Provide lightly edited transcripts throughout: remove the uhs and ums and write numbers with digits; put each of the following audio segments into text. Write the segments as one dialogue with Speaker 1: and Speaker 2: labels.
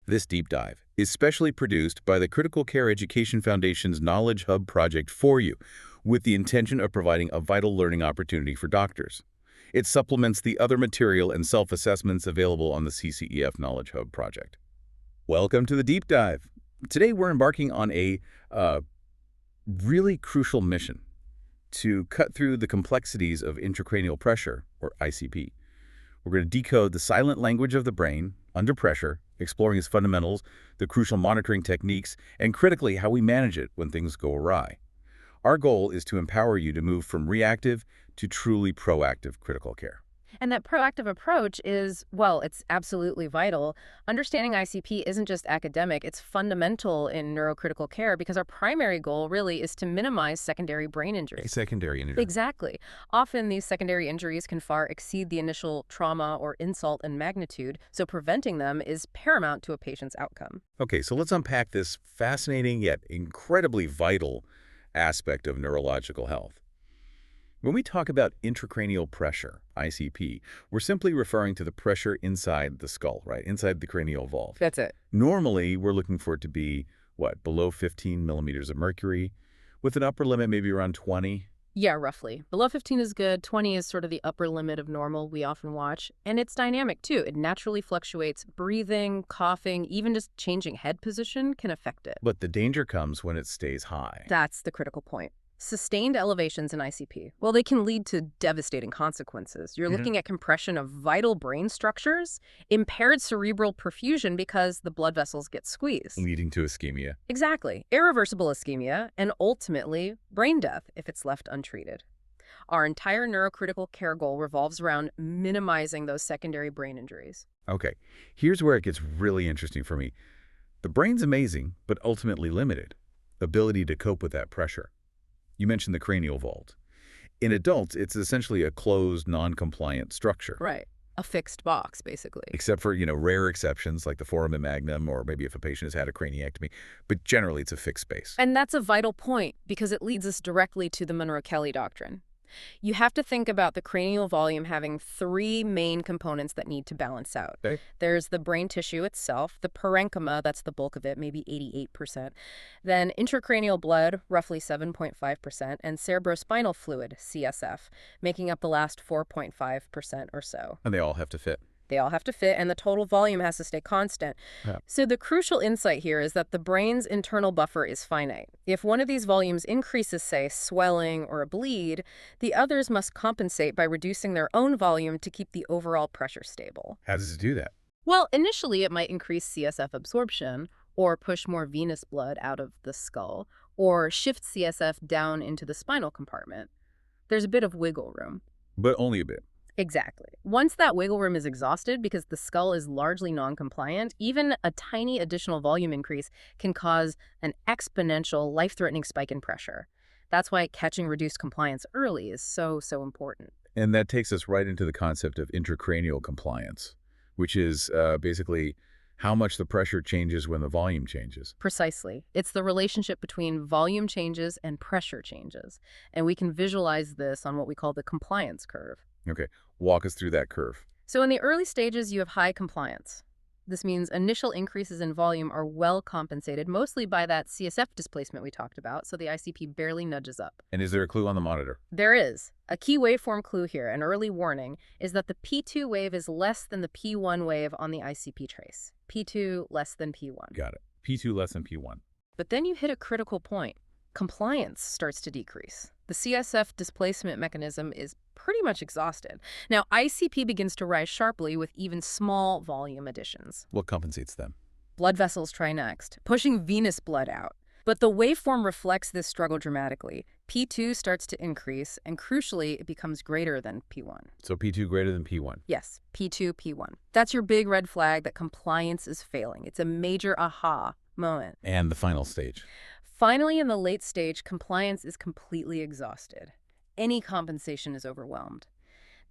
Speaker 1: This deep dive is specially produced by the Critical Care Education Foundation's Knowledge Hub project for you, with the intention of providing a vital learning opportunity for doctors. It supplements the other material and self-assessments available on the CCEF Knowledge Hub project. Welcome to the deep dive. Today we're embarking on a really crucial mission to cut through the complexities of intracranial pressure, or ICP. We're going to decode the silent language of the brain under pressure, exploring its fundamentals, the crucial monitoring techniques, and critically how we manage it when things go awry. Our goal is to empower you to move from reactive to truly proactive critical care.
Speaker 2: And that proactive approach is, well, it's absolutely vital. Understanding ICP isn't just academic, it's fundamental in neurocritical care because our primary goal really is to minimize secondary brain injuries.
Speaker 1: Secondary injury.
Speaker 2: Exactly. Often these secondary injuries can far exceed the initial trauma or insult in magnitude, so preventing them is paramount to a patient's outcome.
Speaker 1: Okay, so let's unpack this fascinating yet incredibly vital aspect of neurological health. When we talk about intracranial pressure, ICP, we're simply referring to the pressure inside the skull, right? Inside the cranial valve.
Speaker 2: That's it.
Speaker 1: Normally, we're looking for it to be, below 15 millimeters of mercury, with an upper limit maybe around 20.
Speaker 2: Yeah, roughly. Below 15 is good. 20 is sort of the upper limit of normal we often watch. And it's dynamic, too. It naturally fluctuates. Breathing, coughing, even just changing head position can affect it.
Speaker 1: But the danger comes when it stays high.
Speaker 2: That's the critical point. Sustained elevations in ICP, well, they can lead to devastating consequences. You're looking at compression of vital brain structures, impaired cerebral perfusion because the blood vessels get squeezed.
Speaker 1: Leading to ischemia.
Speaker 2: Exactly. Irreversible ischemia, and ultimately brain death if it's left untreated. Our entire neurocritical care goal revolves around minimizing those secondary brain injuries.
Speaker 1: Okay, here's where it gets really interesting for me. The brain's amazing, but ultimately limited. Ability to cope with that pressure. You mentioned the cranial vault. In adults, it's essentially a closed, non-compliant structure.
Speaker 2: Right. A fixed box, basically.
Speaker 1: Except for, rare exceptions like the foramen magnum or maybe if a patient has had a craniectomy. But generally, it's a fixed space.
Speaker 2: And that's a vital point because it leads us directly to the Monroe-Kelly doctrine. You have to think about the cranial volume having three main components that need to balance out.
Speaker 1: Okay.
Speaker 2: There's the brain tissue itself, the parenchyma, that's the bulk of it, maybe 88%. Then intracranial blood, roughly 7.5%, and cerebrospinal fluid, CSF, making up the last 4.5% or so.
Speaker 1: And they all have to fit.
Speaker 2: They all have to fit, and the total volume has to stay constant.
Speaker 1: Yeah.
Speaker 2: So the crucial insight here is that the brain's internal buffer is finite. If one of these volumes increases, say, swelling or a bleed, the others must compensate by reducing their own volume to keep the overall pressure stable.
Speaker 1: How does it do that?
Speaker 2: Well, initially it might increase CSF absorption, or push more venous blood out of the skull, or shift CSF down into the spinal compartment. There's a bit of wiggle room.
Speaker 1: But only a bit.
Speaker 2: Exactly. Once that wiggle room is exhausted, because the skull is largely non-compliant, even a tiny additional volume increase can cause an exponential, life-threatening spike in pressure. That's why catching reduced compliance early is so important.
Speaker 1: And that takes us right into the concept of intracranial compliance, which is basically how much the pressure changes when the volume changes.
Speaker 2: Precisely. It's the relationship between volume changes and pressure changes. And we can visualize this on what we call the compliance curve.
Speaker 1: Okay, walk us through that curve.
Speaker 2: So in the early stages, you have high compliance. This means initial increases in volume are well compensated, mostly by that CSF displacement we talked about, so the ICP barely nudges up.
Speaker 1: And is there a clue on the monitor?
Speaker 2: There is. A key waveform clue here, an early warning, is that the P2 wave is less than the P1 wave on the ICP trace. P2 less than P1.
Speaker 1: Got it. P2 less than P1.
Speaker 2: But then you hit a critical point. Compliance starts to decrease. The CSF displacement mechanism is pretty much exhausted. Now, ICP begins to rise sharply with even small volume additions.
Speaker 1: What compensates them?
Speaker 2: Blood vessels try next, pushing venous blood out. But the waveform reflects this struggle dramatically. P2 starts to increase, and crucially, it becomes greater than P1.
Speaker 1: So P2 greater than P1?
Speaker 2: Yes, P2, P1. That's your big red flag that compliance is failing. It's a major aha moment.
Speaker 1: And the final stage?
Speaker 2: Finally, in the late stage, compliance is completely exhausted. Any compensation is overwhelmed.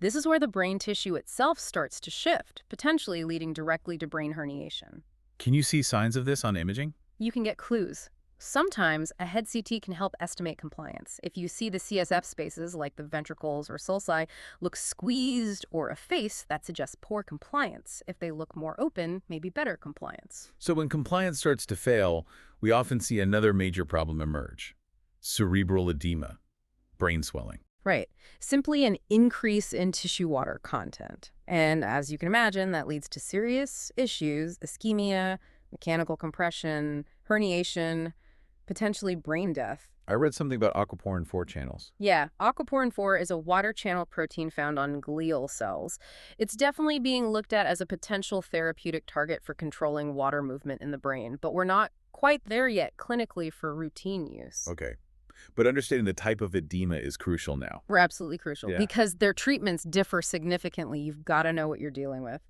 Speaker 2: This is where the brain tissue itself starts to shift, potentially leading directly to brain herniation.
Speaker 1: Can you see signs of this on imaging?
Speaker 2: You can get clues. Sometimes a head CT can help estimate compliance. If you see the CSF spaces, like the ventricles or sulci, look squeezed or effaced, that suggests poor compliance. If they look more open, maybe better compliance.
Speaker 1: So when compliance starts to fail, we often see another major problem emerge: cerebral edema, brain swelling.
Speaker 2: Right. Simply an increase in tissue water content. And as you can imagine, that leads to serious issues: ischemia, mechanical compression, herniation, potentially brain death.
Speaker 1: I read something about aquaporin 4 channels.
Speaker 2: Yeah, aquaporin 4 is a water channel protein found on glial cells. It's definitely being looked at as a potential therapeutic target for controlling water movement in the brain, but we're not quite there yet clinically for routine use.
Speaker 1: Okay. But understanding the type of edema is crucial now.
Speaker 2: We're absolutely crucial
Speaker 1: Yeah.
Speaker 2: because their treatments differ significantly. You've got to know what you're dealing with.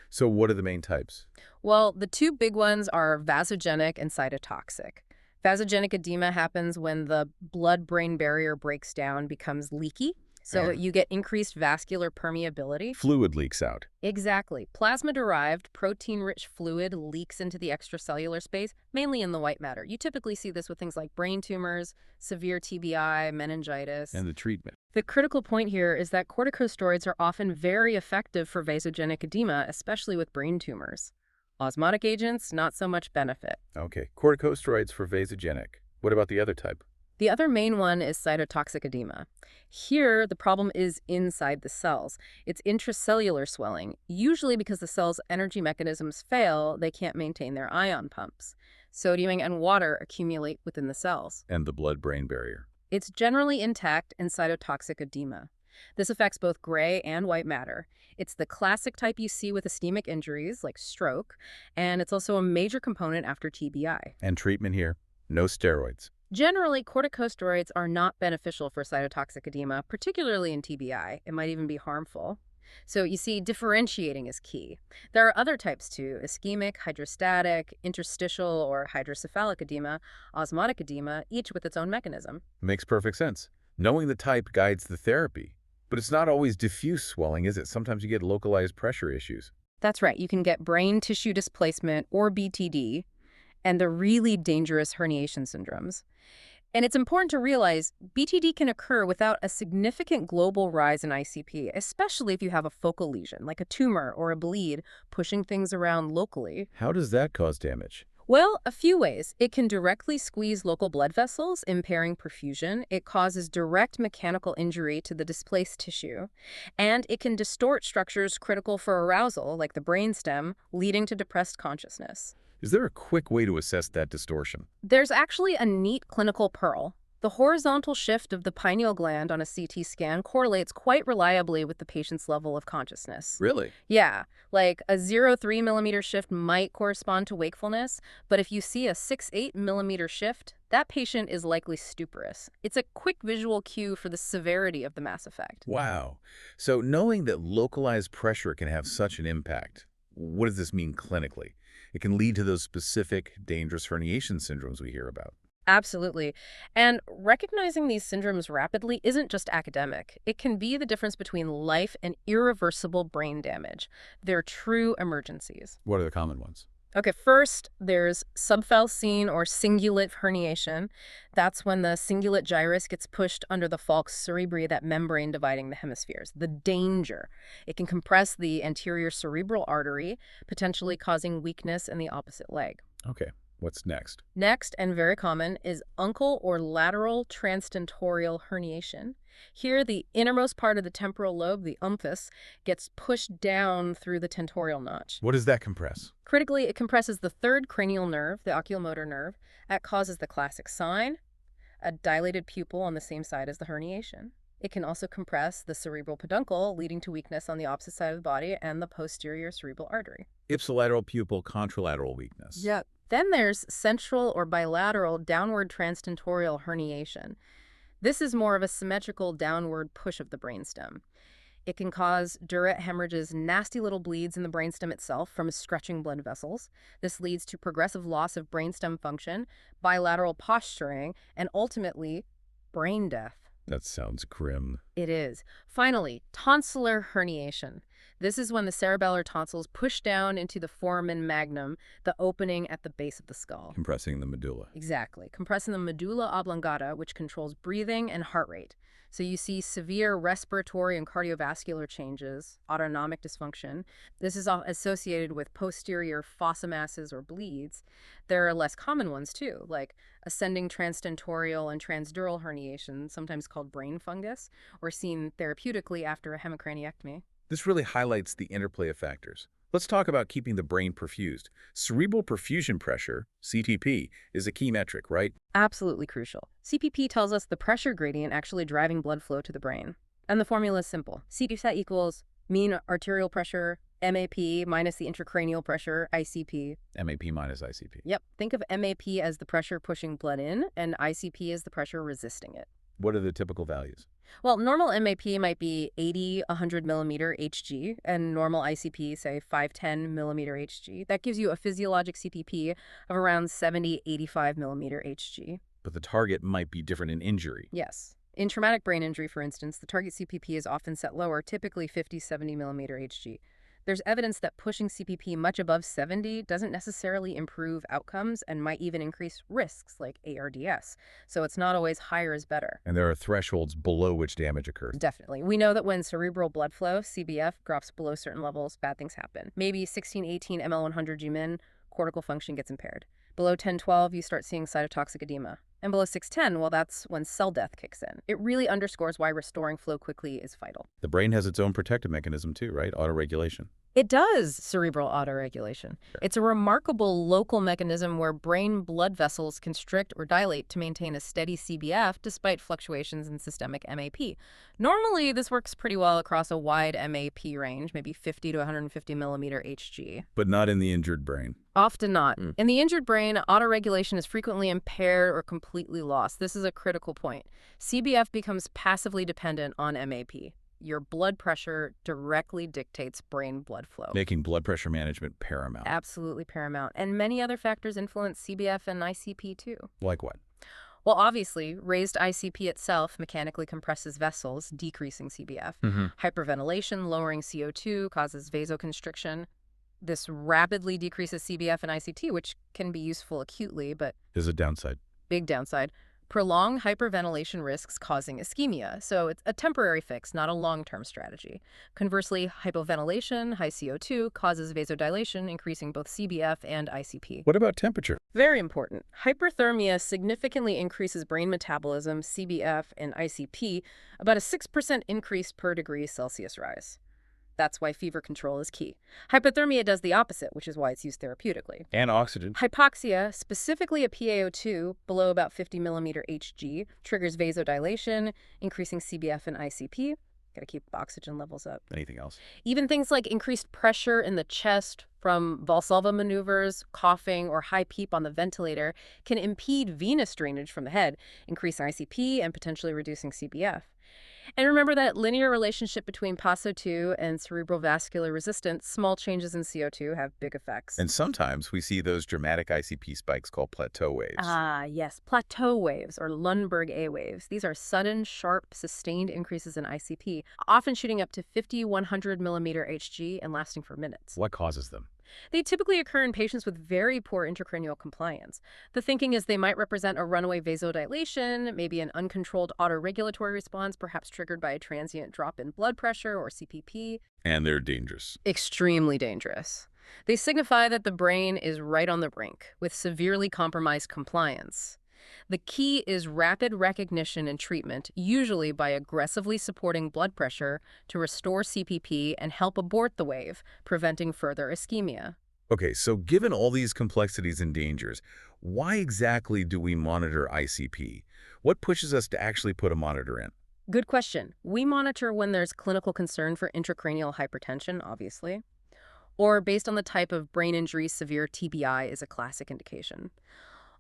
Speaker 1: So what are the main types?
Speaker 2: Well, the two big ones are vasogenic and cytotoxic. Vasogenic edema happens when the blood-brain barrier breaks down, becomes leaky, so
Speaker 1: And
Speaker 2: you get increased vascular permeability.
Speaker 1: fluid leaks out.
Speaker 2: Exactly. Plasma-derived, protein-rich fluid leaks into the extracellular space, mainly in the white matter. You typically see this with things like brain tumors, severe TBI, meningitis.
Speaker 1: And the treatment.
Speaker 2: The critical point here is that corticosteroids are often very effective for vasogenic edema, especially with brain tumors. Osmotic agents, not so much benefit.
Speaker 1: Okay. Corticosteroids for vasogenic. What about the other type?
Speaker 2: The other main one is cytotoxic edema. Here, the problem is inside the cells. It's intracellular swelling. Usually because the cell's energy mechanisms fail, they can't maintain their ion pumps. Sodium and water accumulate within the cells.
Speaker 1: And the blood-brain barrier.
Speaker 2: It's generally intact in cytotoxic edema. This affects both gray and white matter. It's the classic type you see with ischemic injuries, like stroke, and it's also a major component after TBI.
Speaker 1: And treatment here? No steroids.
Speaker 2: Generally, corticosteroids are not beneficial for cytotoxic edema, particularly in TBI. It might even be harmful. So you see, differentiating is key. There are other types too: ischemic, hydrostatic, interstitial or hydrocephalic edema, osmotic edema, each with its own mechanism.
Speaker 1: Makes perfect sense. Knowing the type guides the therapy. But it's not always diffuse swelling, is it? Sometimes you get localized pressure issues.
Speaker 2: That's right. You can get brain tissue displacement, or BTD, and the really dangerous herniation syndromes. And it's important to realize BTD can occur without a significant global rise in ICP, especially if you have a focal lesion, like a tumor or a bleed, pushing things around locally.
Speaker 1: How does that cause damage?
Speaker 2: Well, a few ways. It can directly squeeze local blood vessels, impairing perfusion. It causes direct mechanical injury to the displaced tissue. And it can distort structures critical for arousal, like the brainstem, leading to depressed consciousness.
Speaker 1: Is there a quick way to assess that distortion?
Speaker 2: There's actually a neat clinical pearl. The horizontal shift of the pineal gland on a CT scan correlates quite reliably with the patient's level of consciousness.
Speaker 1: Really?
Speaker 2: Yeah, like a 0.3 millimeter shift might correspond to wakefulness, but if you see a 6.8 millimeter shift, that patient is likely stuporous. It's a quick visual cue for the severity of the mass effect.
Speaker 1: Wow. So knowing that localized pressure can have such an impact, what does this mean clinically? It can lead to those specific dangerous herniation syndromes we hear about.
Speaker 2: Absolutely. And recognizing these syndromes rapidly isn't just academic. It can be the difference between life and irreversible brain damage. They're true emergencies.
Speaker 1: What are the common ones?
Speaker 2: Okay, first, there's subfalcine or cingulate herniation. That's when the cingulate gyrus gets pushed under the falx cerebri, that membrane dividing the hemispheres. The danger: it can compress the anterior cerebral artery, potentially causing weakness in the opposite leg.
Speaker 1: Okay. What's next?
Speaker 2: Next, and very common, is uncal or lateral transtentorial herniation. Here, the innermost part of the temporal lobe, the umpus, gets pushed down through the tentorial notch.
Speaker 1: What does that compress?
Speaker 2: Critically, it compresses the third cranial nerve, the oculomotor nerve. That causes the classic sign: a dilated pupil on the same side as the herniation. It can also compress the cerebral peduncle, leading to weakness on the opposite side of the body and the posterior cerebral artery.
Speaker 1: Ipsilateral pupil contralateral weakness.
Speaker 2: Yep. Then there's central or bilateral downward transtentorial herniation. This is more of a symmetrical downward push of the brainstem. It can cause diurete hemorrhages, nasty little bleeds in the brainstem itself from stretching blood vessels. This leads to progressive loss of brainstem function, bilateral posturing, and ultimately, brain death.
Speaker 1: That sounds grim.
Speaker 2: It is. Finally, tonsillar herniation. This is when the cerebellar tonsils push down into the foramen magnum, the opening at the base of the skull.
Speaker 1: Compressing the medulla.
Speaker 2: Exactly, compressing the medulla oblongata, which controls breathing and heart rate. So you see severe respiratory and cardiovascular changes, autonomic dysfunction. This is all associated with posterior fossa masses or bleeds. There are less common ones too, like ascending transtentorial and transdural herniation, sometimes called brain fungus, or seen therapeutically after a hemicraniectomy.
Speaker 1: This really highlights the interplay of factors. Let's talk about keeping the brain perfused. Cerebral perfusion pressure, CTP, is a key metric, right?
Speaker 2: Absolutely crucial. CPP tells us the pressure gradient actually driving blood flow to the brain. And the formula is simple. CPSat equals mean arterial pressure, MAP minus the intracranial pressure, ICP.
Speaker 1: MAP minus ICP.
Speaker 2: Yep. Think of MAP as the pressure pushing blood in, and ICP as the pressure resisting it.
Speaker 1: What are the typical values?
Speaker 2: Well, normal MAP might be 80, 100 millimeter Hg, and normal ICP, say 510 millimeter Hg. That gives you a physiologic CPP of around 70, 85 millimeter Hg.
Speaker 1: But the target might be different in injury.
Speaker 2: Yes. In traumatic brain injury, for instance, the target CPP is often set lower, typically 50, 70 millimeter Hg. There's evidence that pushing CPP much above 70 doesn't necessarily improve outcomes and might even increase risks like ARDS. So it's not always higher is better.
Speaker 1: And there are thresholds below which damage occurs.
Speaker 2: Definitely. We know that when cerebral blood flow, CBF, drops below certain levels, bad things happen. Maybe 16, 18 ml/100 Gmin, cortical function gets impaired. Below 10-12, you start seeing cytotoxic edema. And below 610, well, that's when cell death kicks in. It really underscores why restoring flow quickly is vital.
Speaker 1: The brain has its own protective mechanism too, right? Autoregulation.
Speaker 2: It does, cerebral autoregulation.
Speaker 1: Sure.
Speaker 2: It's a remarkable local mechanism where brain blood vessels constrict or dilate to maintain a steady CBF despite fluctuations in systemic MAP. Normally, this works pretty well across a wide MAP range, maybe 50 to 150 millimeter Hg.
Speaker 1: But not in the injured brain.
Speaker 2: Often not. In the injured brain, autoregulation is frequently impaired or completely lost. This is a critical point. CBF becomes passively dependent on MAP. Your blood pressure directly dictates brain blood flow.
Speaker 1: Making blood pressure management paramount.
Speaker 2: Absolutely paramount. And many other factors influence CBF and ICP too.
Speaker 1: Like what?
Speaker 2: Well, obviously, raised ICP itself mechanically compresses vessels, decreasing CBF. Hyperventilation, lowering CO2, causes vasoconstriction. This rapidly decreases CBF and ICT, which can be useful acutely, but
Speaker 1: There's a downside.
Speaker 2: big downside. Prolonged hyperventilation risks causing ischemia, so it's a temporary fix, not a long-term strategy. Conversely, hypoventilation, high CO2, causes vasodilation, increasing both CBF and ICP.
Speaker 1: What about temperature?
Speaker 2: Very important. Hyperthermia significantly increases brain metabolism, CBF, and ICP, about a 6% increase per degree Celsius rise. That's why fever control is key. Hypothermia does the opposite, which is why it's used therapeutically.
Speaker 1: And oxygen.
Speaker 2: Hypoxia, specifically a PaO2 below about 50 millimeter Hg, triggers vasodilation, increasing CBF and ICP. Got to keep oxygen levels up.
Speaker 1: Anything else?
Speaker 2: Even things like increased pressure in the chest from Valsalva maneuvers, coughing, or high PEEP on the ventilator can impede venous drainage from the head, increase ICP, and potentially reducing CBF. And remember that linear relationship between PASO2 and cerebral vascular resistance. Small changes in CO2 have big effects.
Speaker 1: And sometimes we see those dramatic ICP spikes called plateau waves.
Speaker 2: Ah, yes, plateau waves or Lundberg A waves. These are sudden, sharp, sustained increases in ICP, often shooting up to 50, 100 millimeter Hg and lasting for minutes.
Speaker 1: What causes them?
Speaker 2: They typically occur in patients with very poor intracranial compliance. The thinking is they might represent a runaway vasodilation, maybe an uncontrolled autoregulatory response, perhaps triggered by a transient drop in blood pressure or CPP.
Speaker 1: And they're dangerous.
Speaker 2: Extremely dangerous. They signify that the brain is right on the brink, with severely compromised compliance. The key is rapid recognition and treatment, usually by aggressively supporting blood pressure to restore CPP and help abort the wave, preventing further ischemia.
Speaker 1: Okay, so given all these complexities and dangers, why exactly do we monitor ICP? What pushes us to actually put a monitor in?
Speaker 2: Good question. We monitor when there's clinical concern for intracranial hypertension, obviously, or based on the type of brain injury, severe TBI is a classic indication.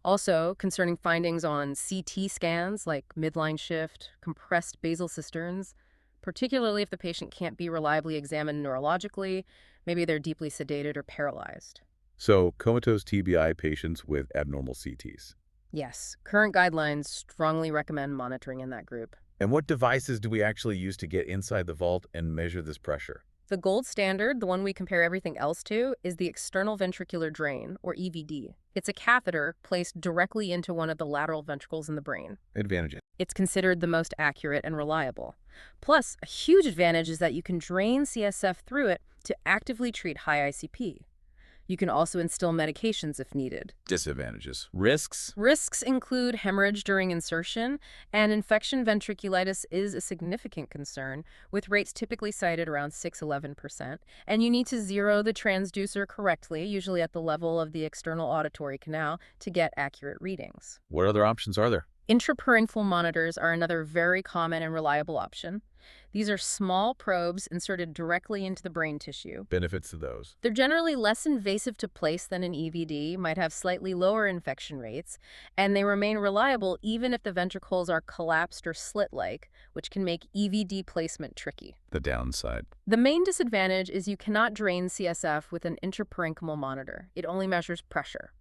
Speaker 2: Also, concerning findings on CT scans like midline shift, compressed basal cisterns, particularly if the patient can't be reliably examined neurologically, maybe they're deeply sedated or paralyzed.
Speaker 1: So, comatose TBI patients with abnormal CTs.
Speaker 2: Yes, current guidelines strongly recommend monitoring in that group.
Speaker 1: And what devices do we actually use to get inside the vault and measure this pressure?
Speaker 2: The gold standard, the one we compare everything else to, is the external ventricular drain, or EVD. It's a catheter placed directly into one of the lateral ventricles in the brain.
Speaker 1: Advantages.
Speaker 2: It's considered the most accurate and reliable. Plus, a huge advantage is that you can drain CSF through it to actively treat high ICP. You can also instill medications if needed.
Speaker 1: Disadvantages. Risks.
Speaker 2: Risks include hemorrhage during insertion, and infection ventriculitis is a significant concern, with rates typically cited around 6–11%. And you need to zero the transducer correctly, usually at the level of the external auditory canal, to get accurate readings.
Speaker 1: What other options are there?
Speaker 2: Intraparenchymal monitors are another very common and reliable option. These are small probes inserted directly into the brain tissue.
Speaker 1: Benefits of those.
Speaker 2: They're generally less invasive to place than an EVD, might have slightly lower infection rates, and they remain reliable even if the ventricles are collapsed or slit-like, which can make EVD placement tricky.
Speaker 1: The downside.
Speaker 2: The main disadvantage is you cannot drain CSF with an intraparenchymal monitor. It only measures pressure.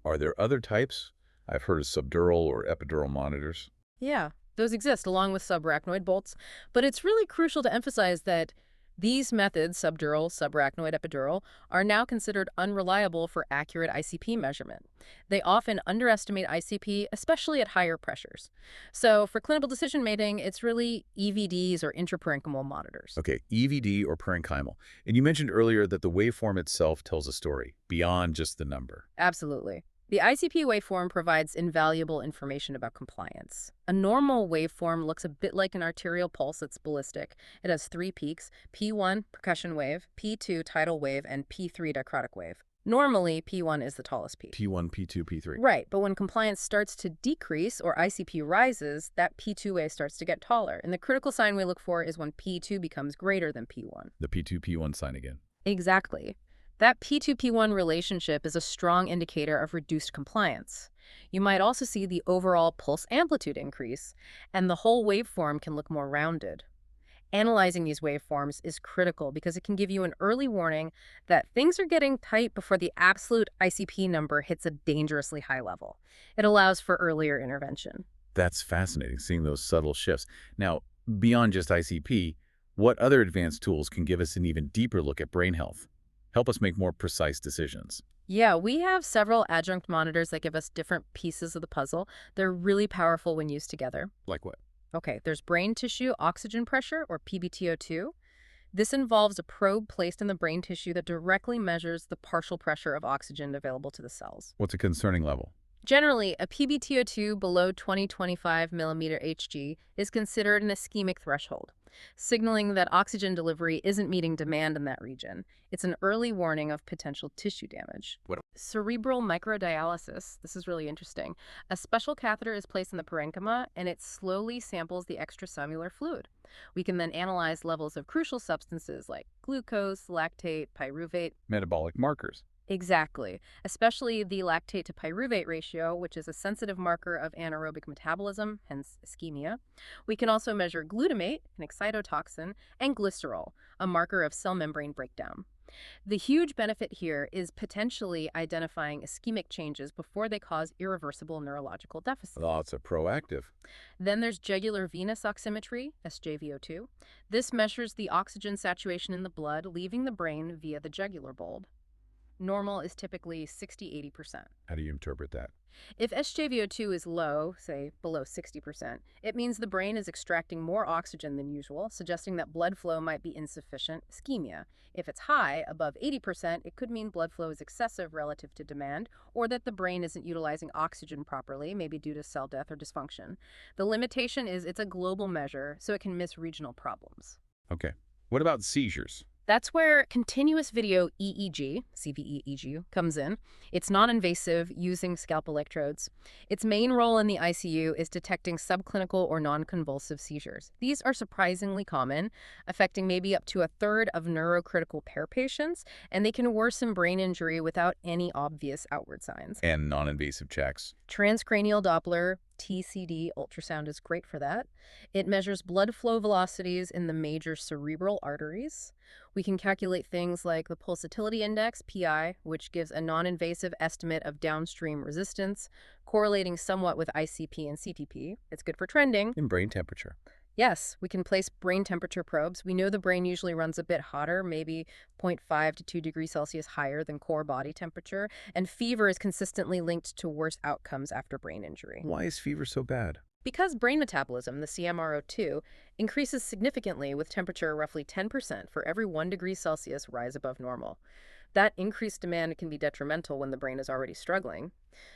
Speaker 1: Are there other types? I've heard of subdural or epidural monitors.
Speaker 2: Yeah, those exist along with subarachnoid bolts, but it's really crucial to emphasize that these methods, subdural, subarachnoid, epidural, are now considered unreliable for accurate ICP measurement. They often underestimate ICP, especially at higher pressures. So for clinical decision-making, it's really EVDs or intraparenchymal monitors.
Speaker 1: Okay, EVD or parenchymal. And you mentioned earlier that the waveform itself tells a story, beyond just the number.
Speaker 2: Absolutely. The ICP waveform provides invaluable information about compliance. A normal waveform looks a bit like an arterial pulse that's ballistic. It has 3 peaks: P1, percussion wave, P2, tidal wave, and P3, dicrotic wave. Normally, P1 is the tallest peak.
Speaker 1: P1, P2, P3.
Speaker 2: Right, but when compliance starts to decrease or ICP rises, that P2 wave starts to get taller. And the critical sign we look for is when P2 becomes greater than P1.
Speaker 1: The P2, P1 sign again.
Speaker 2: Exactly. That P2-P1 relationship is a strong indicator of reduced compliance. You might also see the overall pulse amplitude increase, and the whole waveform can look more rounded. Analyzing these waveforms is critical because it can give you an early warning that things are getting tight before the absolute ICP number hits a dangerously high level. It allows for earlier intervention.
Speaker 1: That's fascinating, seeing those subtle shifts. Now, beyond just ICP, what other advanced tools can give us an even deeper look at brain health? Help us make more precise decisions.
Speaker 2: Yeah, we have several adjunct monitors that give us different pieces of the puzzle. They're really powerful when used together.
Speaker 1: Like what?
Speaker 2: Okay, there's brain tissue oxygen pressure, or PbTO2. This involves a probe placed in the brain tissue that directly measures the partial pressure of oxygen available to the cells.
Speaker 1: What's a concerning level?
Speaker 2: Generally, a PbTO2 below 20–25 mm Hg is considered an ischemic threshold, signaling that oxygen delivery isn't meeting demand in that region. It's an early warning of potential tissue damage.
Speaker 1: What?
Speaker 2: Cerebral microdialysis. This is really interesting. A special catheter is placed in the parenchyma, and it slowly samples the extracellular fluid. We can then analyze levels of crucial substances like glucose, lactate, pyruvate.
Speaker 1: Metabolic markers.
Speaker 2: Exactly, especially the lactate to pyruvate ratio, which is a sensitive marker of anaerobic metabolism, hence ischemia. We can also measure glutamate, an excitotoxin, and glycerol, a marker of cell membrane breakdown. The huge benefit here is potentially identifying ischemic changes before they cause irreversible neurological deficits.
Speaker 1: Lots of proactive.
Speaker 2: Then there's jugular venous oximetry, SJVO2. This measures the oxygen saturation in the blood leaving the brain via the jugular bulb. Normal is typically 60–80%.
Speaker 1: How do you interpret that?
Speaker 2: If SJVO2 is low, say below 60%, it means the brain is extracting more oxygen than usual, suggesting that blood flow might be insufficient, ischemia. If it's high, above 80%, it could mean blood flow is excessive relative to demand, or that the brain isn't utilizing oxygen properly, maybe due to cell death or dysfunction. The limitation is it's a global measure, so it can miss regional problems.
Speaker 1: Okay. What about seizures?
Speaker 2: That's where continuous video EEG, CVEEG, comes in. It's non-invasive, using scalp electrodes. Its main role in the ICU is detecting subclinical or non-convulsive seizures. These are surprisingly common, affecting maybe up to a third of neurocritical pair patients, and they can worsen brain injury without any obvious outward signs.
Speaker 1: And non-invasive checks.
Speaker 2: Transcranial Doppler, TCD ultrasound is great for that. It measures blood flow velocities in the major cerebral arteries. We can calculate things like the pulsatility index, PI, which gives a non-invasive estimate of downstream resistance, correlating somewhat with ICP and CTP. It's good for trending.
Speaker 1: And brain temperature.
Speaker 2: Yes, we can place brain temperature probes. We know the brain usually runs a bit hotter, maybe zero point 0.5 to 2 degrees Celsius higher than core body temperature, and fever is consistently linked to worse outcomes after brain injury.
Speaker 1: Why is fever so bad?
Speaker 2: Because brain metabolism, the CMRO2, increases significantly with temperature roughly 10% for every 1 degree Celsius rise above normal. That increased demand can be detrimental when the brain is already struggling.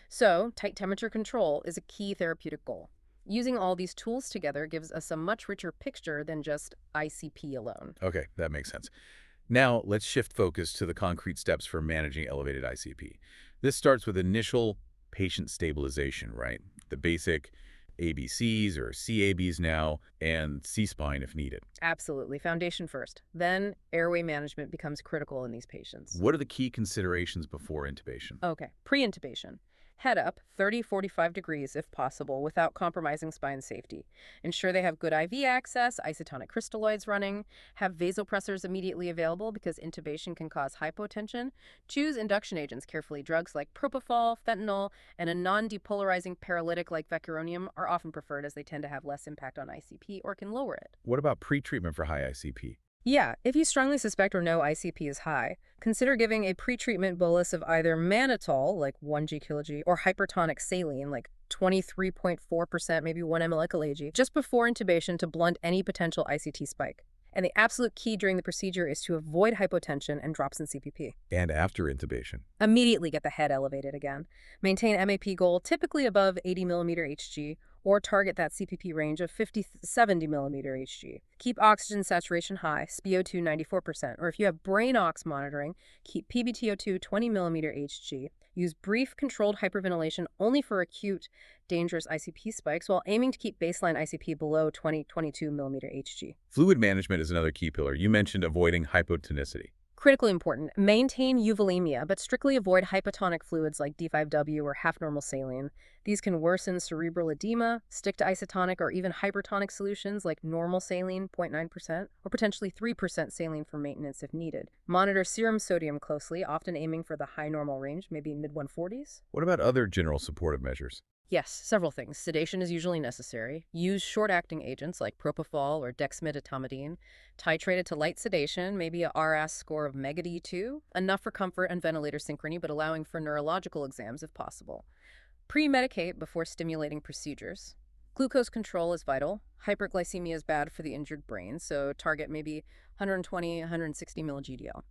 Speaker 2: So, tight temperature control is a key therapeutic goal. Using all these tools together gives us a much richer picture than just ICP alone.
Speaker 1: Okay, that makes sense. Now, let's shift focus to the concrete steps for managing elevated ICP. This starts with initial patient stabilization, right? The basic ABCs or CABs now, and C-spine if needed.
Speaker 2: Absolutely. Foundation first. Then, airway management becomes critical in these patients.
Speaker 1: What are the key considerations before intubation?
Speaker 2: Okay, pre-intubation. Head up 30-45 degrees if possible without compromising spine safety. Ensure they have good IV access, isotonic crystalloids running, have vasopressors immediately available because intubation can cause hypotension. Choose induction agents carefully. Drugs like propofol, fentanyl, and a non-depolarizing paralytic like vecuronium are often preferred as they tend to have less impact on ICP or can lower it.
Speaker 1: What about pre-treatment for high ICP?
Speaker 2: Yeah, if you strongly suspect or know ICP is high, consider giving a pretreatment bolus of either mannitol, like 1 g/kg, or hypertonic saline, like 23.4%, maybe 1 ml/kg, just before intubation to blunt any potential ICT spike. And the absolute key during the procedure is to avoid hypotension and drops in CPP.
Speaker 1: And after intubation?
Speaker 2: Immediately get the head elevated again. Maintain MAP goal typically above 80 millimeter Hg, or target that CPP range of 50 to 70 millimeter Hg. Keep oxygen saturation high, SpO2 94%, or if you have brain ox monitoring, keep PbTO2 20 millimeter Hg. Use brief controlled hyperventilation only for acute dangerous ICP spikes while aiming to keep baseline ICP below 22 millimeter Hg.
Speaker 1: Fluid management is another key pillar. You mentioned avoiding hypotonicity.
Speaker 2: Critically important, maintain euvolemia, but strictly avoid hypotonic fluids like D5W or half-normal saline. These can worsen cerebral edema, stick to isotonic or even hypertonic solutions like normal saline, 0.9%, or potentially 3% saline for maintenance if needed. Monitor serum sodium closely, often aiming for the high normal range, maybe mid-140s.
Speaker 1: What about other general supportive measures?
Speaker 2: Yes, several things. Sedation is usually necessary. Use short-acting agents like propofol or dexmedetomidine. Titrate it to light sedation, maybe a RAS score of -2, enough for comfort and ventilator synchrony, but allowing for neurological exams if possible. Pre-medicate before stimulating procedures. Glucose control is vital. Hyperglycemia is bad for the injured brain, so target maybe 120, 160 mg/dL.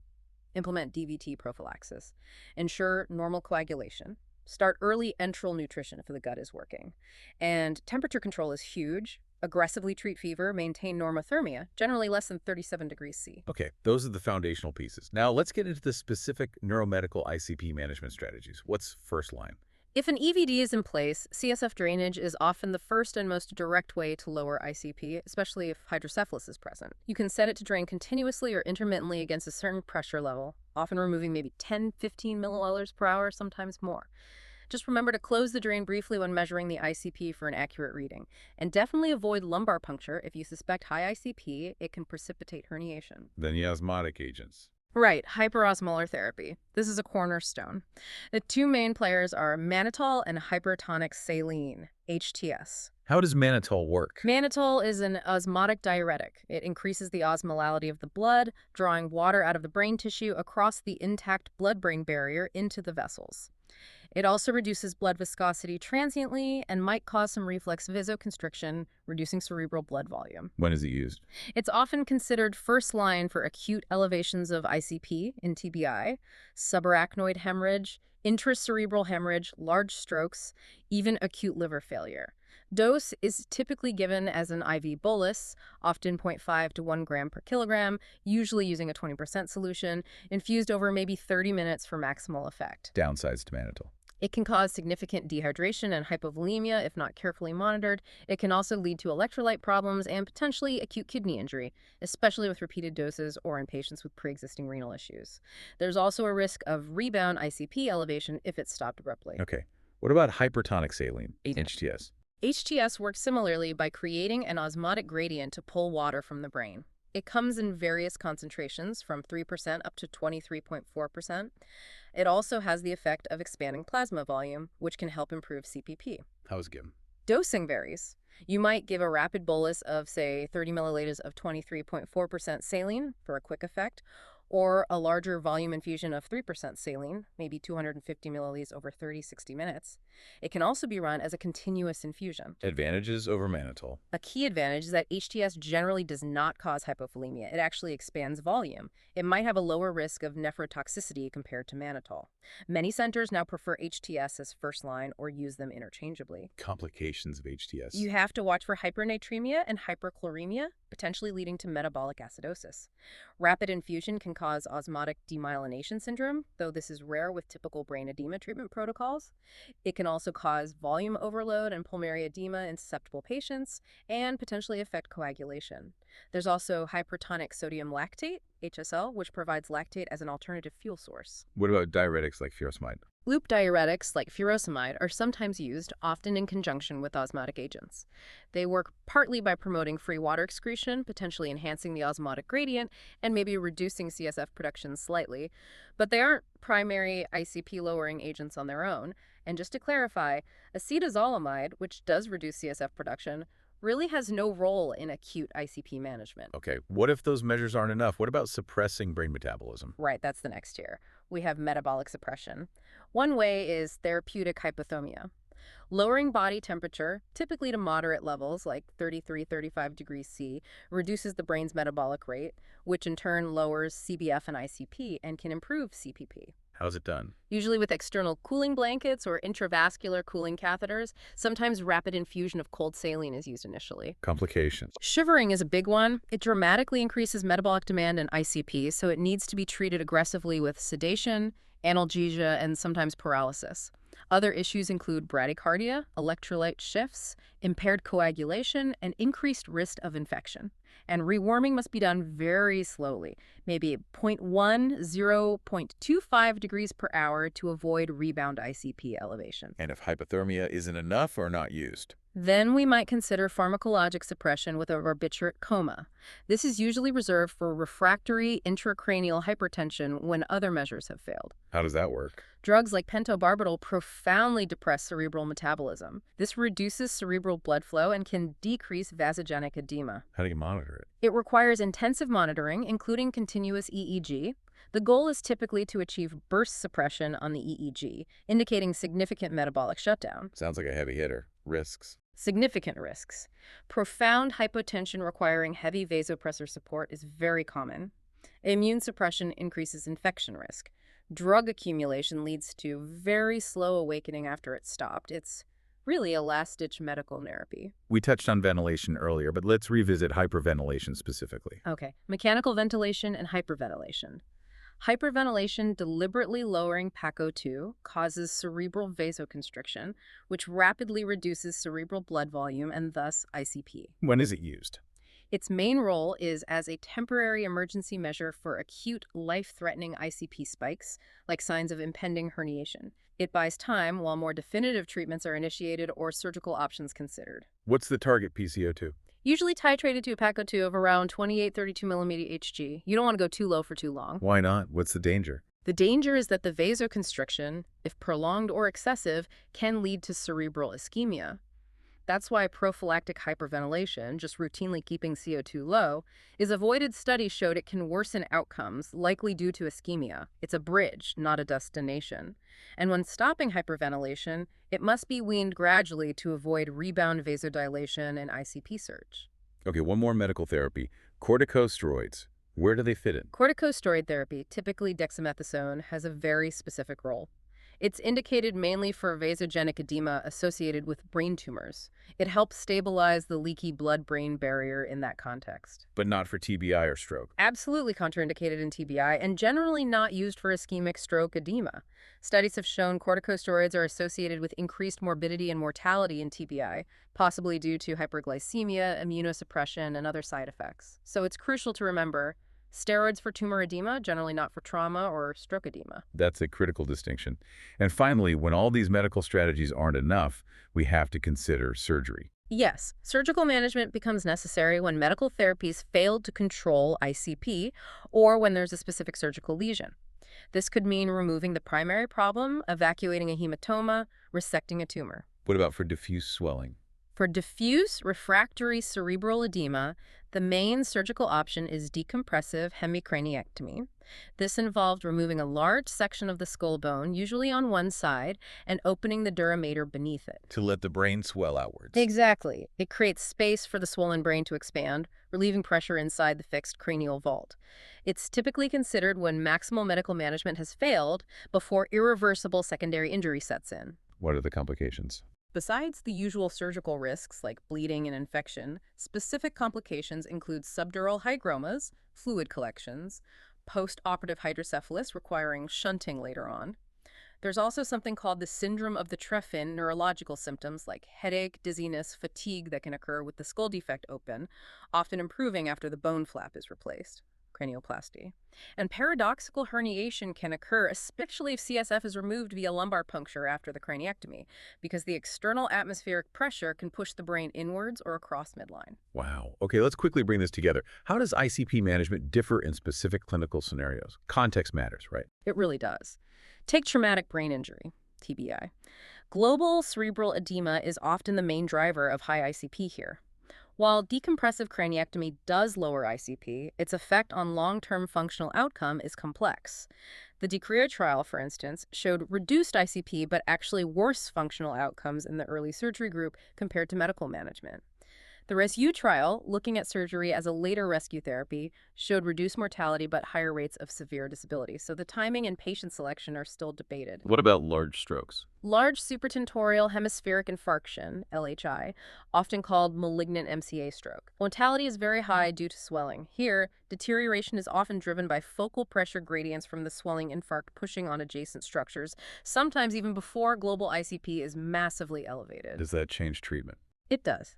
Speaker 2: Implement DVT prophylaxis. Ensure normal coagulation. Start early enteral nutrition if the gut is working. And temperature control is huge. Aggressively treat fever, maintain normothermia, generally less than 37 degrees C.
Speaker 1: Okay, those are the foundational pieces. Now let's get into the specific neuromedical ICP management strategies. What's first line?
Speaker 2: If an EVD is in place, CSF drainage is often the first and most direct way to lower ICP, especially if hydrocephalus is present. You can set it to drain continuously or intermittently against a certain pressure level, often removing maybe 10-15 milliliters per hour, sometimes more. Just remember to close the drain briefly when measuring the ICP for an accurate reading. And definitely avoid lumbar puncture. If you suspect high ICP, it can precipitate herniation.
Speaker 1: Then the osmotic agents.
Speaker 2: Right, hyperosmolar therapy. This is a cornerstone. The two main players are mannitol and hypertonic saline, HTS.
Speaker 1: How does mannitol work?
Speaker 2: Mannitol is an osmotic diuretic. It increases the osmolality of the blood, drawing water out of the brain tissue across the intact blood-brain barrier into the vessels. It also reduces blood viscosity transiently and might cause some reflex vasoconstriction, reducing cerebral blood volume.
Speaker 1: When is it used?
Speaker 2: It's often considered first line for acute elevations of ICP in TBI, subarachnoid hemorrhage, intracerebral hemorrhage, large strokes, even acute liver failure. Dose is typically given as an IV bolus, often 0.5 to 1 gram per kilogram, usually using a 20% solution, infused over maybe 30 minutes for maximal effect.
Speaker 1: Downsides to mannitol.
Speaker 2: It can cause significant dehydration and hypovolemia if not carefully monitored. It can also lead to electrolyte problems and potentially acute kidney injury, especially with repeated doses or in patients with pre-existing renal issues. There's also a risk of rebound ICP elevation if it's stopped abruptly.
Speaker 1: Okay. What about hypertonic saline, HTS?
Speaker 2: HTS works similarly by creating an osmotic gradient to pull water from the brain. It comes in various concentrations from 3% up to 23.4%. It also has the effect of expanding plasma volume, which can help improve CPP.
Speaker 1: How's GIM?
Speaker 2: Dosing varies. You might give a rapid bolus of, say, 30 milliliters of 23.4% saline for a quick effect, or a larger volume infusion of 3% saline, maybe 250 milliliters over 30-60 minutes. It can also be run as a continuous infusion.
Speaker 1: Advantages over mannitol.
Speaker 2: A key advantage is that HTS generally does not cause hypovolemia. It actually expands volume. It might have a lower risk of nephrotoxicity compared to mannitol. Many centers now prefer HTS as first line or use them interchangeably.
Speaker 1: Complications of HTS.
Speaker 2: You have to watch for hypernatremia and hyperchloremia, potentially leading to metabolic acidosis. Rapid infusion can cause osmotic demyelination syndrome, though this is rare with typical brain edema treatment protocols. It can also cause volume overload and pulmonary edema in susceptible patients and potentially affect coagulation. There's also hypertonic sodium lactate, HSL, which provides lactate as an alternative fuel source.
Speaker 1: What about diuretics like furosemide?
Speaker 2: Loop diuretics like furosemide are sometimes used, often in conjunction with osmotic agents. They work partly by promoting free water excretion, potentially enhancing the osmotic gradient, and maybe reducing CSF production slightly, but they aren't primary ICP-lowering agents on their own. And just to clarify, acetazolamide, which does reduce CSF production, really has no role in acute ICP management.
Speaker 1: Okay, what if those measures aren't enough? What about suppressing brain metabolism?
Speaker 2: Right, that's the next tier. We have metabolic suppression. One way is therapeutic hypothermia. Lowering body temperature, typically to moderate levels like 33-35 degrees C, reduces the brain's metabolic rate, which in turn lowers CBF and ICP and can improve CPP.
Speaker 1: How's it done?
Speaker 2: Usually with external cooling blankets or intravascular cooling catheters. Sometimes rapid infusion of cold saline is used initially.
Speaker 1: Complications.
Speaker 2: Shivering is a big one. It dramatically increases metabolic demand and ICP, so it needs to be treated aggressively with sedation, analgesia, and sometimes paralysis. Other issues include bradycardia, electrolyte shifts, impaired coagulation, and increased risk of infection. And rewarming must be done very slowly, maybe 0.1, 0.25 degrees per hour to avoid rebound ICP elevation.
Speaker 1: And if hypothermia isn't enough or not used?
Speaker 2: Then we might consider pharmacologic suppression with a barbiturate coma. This is usually reserved for refractory intracranial hypertension when other measures have failed.
Speaker 1: How does that work?
Speaker 2: Drugs like pentobarbital profoundly depress cerebral metabolism. This reduces cerebral blood flow and can decrease vasogenic edema.
Speaker 1: How do you monitor it?
Speaker 2: It requires intensive monitoring, including continuous EEG. The goal is typically to achieve burst suppression on the EEG, indicating significant metabolic shutdown.
Speaker 1: Sounds like a heavy hitter. Risks.
Speaker 2: Significant risks. Profound hypotension requiring heavy vasopressor support is very common. Immune suppression increases infection risk. Drug accumulation leads to very slow awakening after it's stopped. It's really a last-ditch medical therapy.
Speaker 1: We touched on ventilation earlier, but let's revisit hyperventilation specifically.
Speaker 2: Okay, mechanical ventilation and hyperventilation. Hyperventilation, deliberately lowering PaCO2, causes cerebral vasoconstriction, which rapidly reduces cerebral blood volume and thus ICP.
Speaker 1: When is it used?
Speaker 2: Its main role is as a temporary emergency measure for acute, life-threatening ICP spikes, like signs of impending herniation. It buys time while more definitive treatments are initiated or surgical options considered.
Speaker 1: What's the target PCO2?
Speaker 2: Usually titrated to a PaCO2 of around 28-32 millimeter Hg. You don't want to go too low for too long.
Speaker 1: Why not? What's the danger?
Speaker 2: The danger is that the vasoconstriction, if prolonged or excessive, can lead to cerebral ischemia. That's why prophylactic hyperventilation, just routinely keeping CO2 low, is avoided. Studies showed it can worsen outcomes, likely due to ischemia. It's a bridge, not a destination. And when stopping hyperventilation, it must be weaned gradually to avoid rebound vasodilation and ICP surge.
Speaker 1: Okay, one more medical therapy. Corticosteroids. Where do they fit in?
Speaker 2: Corticosteroid therapy, typically dexamethasone, has a very specific role. It's indicated mainly for vasogenic edema associated with brain tumors. It helps stabilize the leaky blood-brain barrier in that context.
Speaker 1: But not for TBI or stroke.
Speaker 2: Absolutely contraindicated in TBI and generally not used for ischemic stroke edema. Studies have shown corticosteroids are associated with increased morbidity and mortality in TBI, possibly due to hyperglycemia, immunosuppression, and other side effects. So it's crucial to remember, steroids for tumor edema, generally not for trauma or stroke edema.
Speaker 1: That's a critical distinction. And finally, when all these medical strategies aren't enough, we have to consider surgery.
Speaker 2: Yes, surgical management becomes necessary when medical therapies fail to control ICP or when there's a specific surgical lesion. This could mean removing the primary problem, evacuating a hematoma, resecting a tumor.
Speaker 1: What about for diffuse swelling?
Speaker 2: For diffuse refractory cerebral edema, the main surgical option is decompressive hemicraniectomy. This involved removing a large section of the skull bone, usually on one side, and opening the dura mater beneath it.
Speaker 1: To let the brain swell outwards.
Speaker 2: Exactly. It creates space for the swollen brain to expand, relieving pressure inside the fixed cranial vault. It's typically considered when maximal medical management has failed before irreversible secondary injury sets in.
Speaker 1: What are the complications?
Speaker 2: Besides the usual surgical risks like bleeding and infection, specific complications include subdural hygromas, fluid collections, post-operative hydrocephalus requiring shunting later on. There's also something called the syndrome of the Treffin, neurological symptoms like headache, dizziness, fatigue that can occur with the skull defect open, often improving after the bone flap is replaced. Cranioplasty. And paradoxical herniation can occur, especially if CSF is removed via lumbar puncture after the craniectomy, because the external atmospheric pressure can push the brain inwards or across midline.
Speaker 1: Wow. Okay, let's quickly bring this together. How does ICP management differ in specific clinical scenarios? Context matters, right?
Speaker 2: It really does. Take traumatic brain injury, TBI. Global cerebral edema is often the main driver of high ICP here. While decompressive craniectomy does lower ICP, its effect on long-term functional outcome is complex. The DeCrea trial, for instance, showed reduced ICP but actually worse functional outcomes in the early surgery group compared to medical management. The RESCUE trial, looking at surgery as a later rescue therapy, showed reduced mortality but higher rates of severe disability. So the timing and patient selection are still debated.
Speaker 1: What about large strokes?
Speaker 2: Large supratentorial hemispheric infarction, LHI, often called malignant MCA stroke. Mortality is very high due to swelling. Here, deterioration is often driven by focal pressure gradients from the swelling infarct pushing on adjacent structures, sometimes even before global ICP is massively elevated.
Speaker 1: Does that change treatment?
Speaker 2: It does.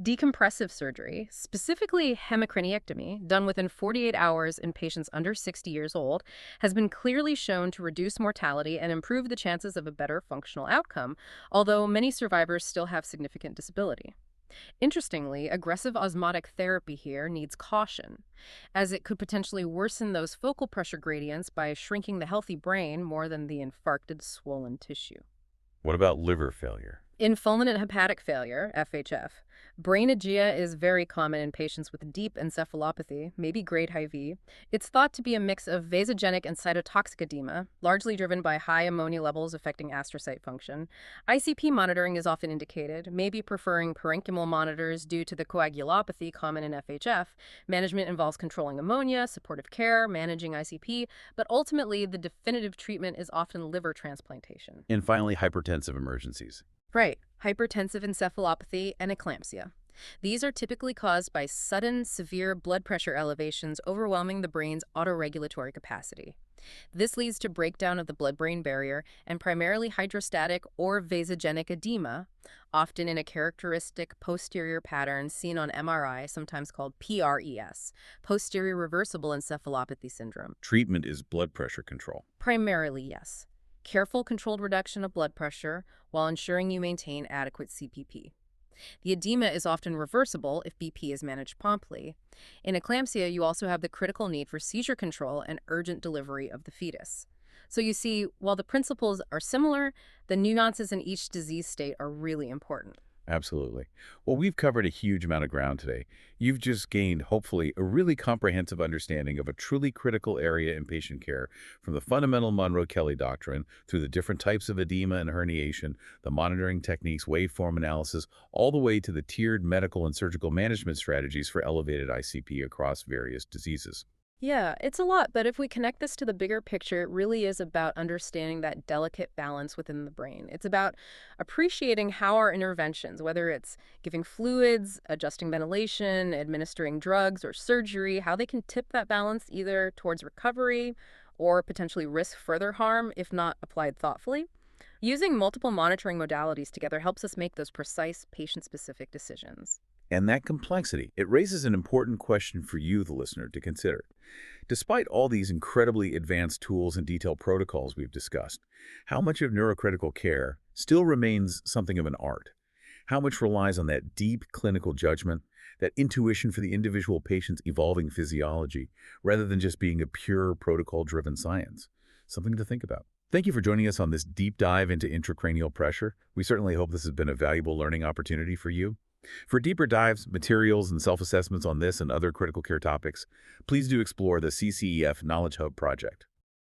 Speaker 2: Decompressive surgery, specifically hemicraniectomy, done within 48 hours in patients under 60 years old, has been clearly shown to reduce mortality and improve the chances of a better functional outcome, although many survivors still have significant disability. Interestingly, aggressive osmotic therapy here needs caution, as it could potentially worsen those focal pressure gradients by shrinking the healthy brain more than the infarcted swollen tissue.
Speaker 1: What about liver failure?
Speaker 2: In fulminant hepatic failure, FHF, brain edema is very common in patients with deep encephalopathy, maybe grade IV. It's thought to be a mix of vasogenic and cytotoxic edema, largely driven by high ammonia levels affecting astrocyte function. ICP monitoring is often indicated, maybe preferring parenchymal monitors due to the coagulopathy common in FHF. Management involves controlling ammonia, supportive care, managing ICP, but ultimately the definitive treatment is often liver transplantation.
Speaker 1: And finally, hypertensive emergencies.
Speaker 2: Right, hypertensive encephalopathy and eclampsia. These are typically caused by sudden, severe blood pressure elevations overwhelming the brain's autoregulatory capacity. This leads to breakdown of the blood-brain barrier and primarily hydrostatic or vasogenic edema, often in a characteristic posterior pattern seen on MRI, sometimes called PRES, posterior reversible encephalopathy syndrome.
Speaker 1: Treatment is blood pressure control.
Speaker 2: Primarily, yes. Careful controlled reduction of blood pressure while ensuring you maintain adequate CPP. The edema is often reversible if BP is managed promptly. In eclampsia, you also have the critical need for seizure control and urgent delivery of the fetus. So you see, while the principles are similar, the nuances in each disease state are really important.
Speaker 1: Absolutely. Well, we've covered a huge amount of ground today. You've just gained, hopefully, a really comprehensive understanding of a truly critical area in patient care, from the fundamental Monroe-Kelly doctrine through the different types of edema and herniation, the monitoring techniques, waveform analysis, all the way to the tiered medical and surgical management strategies for elevated ICP across various diseases.
Speaker 2: Yeah, it's a lot, but if we connect this to the bigger picture, it really is about understanding that delicate balance within the brain. It's about appreciating how our interventions, whether it's giving fluids, adjusting ventilation, administering drugs, or surgery, how they can tip that balance either towards recovery or potentially risk further harm if not applied thoughtfully. Using multiple monitoring modalities together helps us make those precise, patient-specific decisions.
Speaker 1: And that complexity, it raises an important question for you, the listener, to consider. Despite all these incredibly advanced tools and detailed protocols we've discussed, how much of neurocritical care still remains something of an art? How much relies on that deep clinical judgment, that intuition for the individual patient's evolving physiology, rather than just being a pure protocol-driven science? Something to think about. Thank you for joining us on this deep dive into intracranial pressure. We certainly hope this has been a valuable learning opportunity for you. For deeper dives, materials, and self-assessments on this and other critical care topics, please do explore the CCEF Knowledge Hub project.